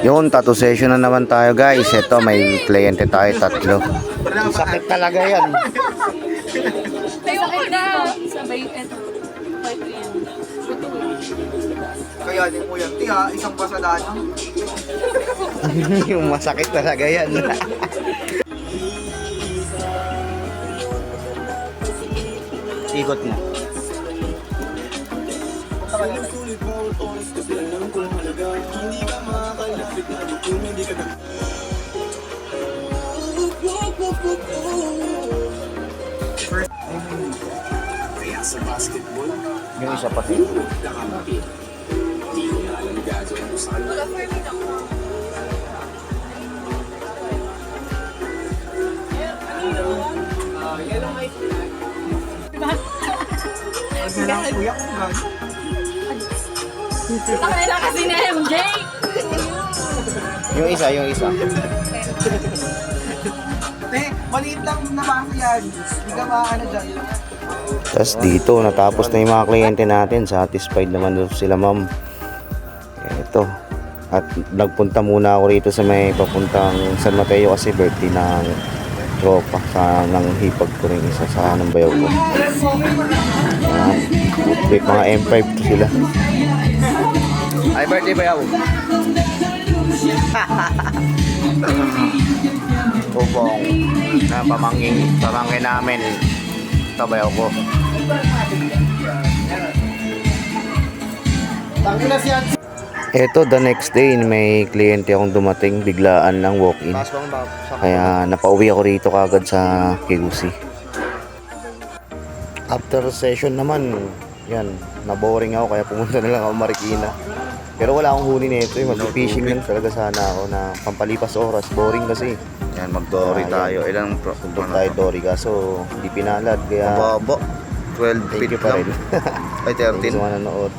Yun, tattoo session na naman tayo guys. Ito, may kliyente tayo, 3. Sakit talaga yan. Ayoko na. Sabay, eto. Ito yan. Kaya din po yan, tiha, isang pasadaan. Yung masakit talaga yan. Ikot mo. Yung isa pati. Kuya ko gan. Takay lang kasi ni MJ. Yung isa. Maliit lang nabasa yan. Hindi ka maano dyan. Tapos dito, natapos na yung mga kliyente natin. Satisfied naman sila ma'am. Ito. At nagpunta muna ako rito sa may papuntang San Mateo kasi birthday ng tropa. Sa nang hipag ko rin isa sa ng bayaw ko. Mga M5 to sila. Ay, birthday bayaw. Ubong na pamangkin namin. Ito bayaw ko. Ito, the next day, may kliyente akong dumating, biglaan lang walk-in. Kaya napauwi ako rito kagad sa KUC. After session naman, yan, naboring ako kaya pumunta na lang ako Marikina. Pero wala akong huli nito, mag-fishing lang talaga sana ako na pampalipas oras, boring kasi. Yan, mag-dory tayo. Ilang Punta tayo Dory kaso hindi pinalad kaya Mababa. 12 thank feet you pa lang. rin. Ay, Thank you 13. sa mga nanood.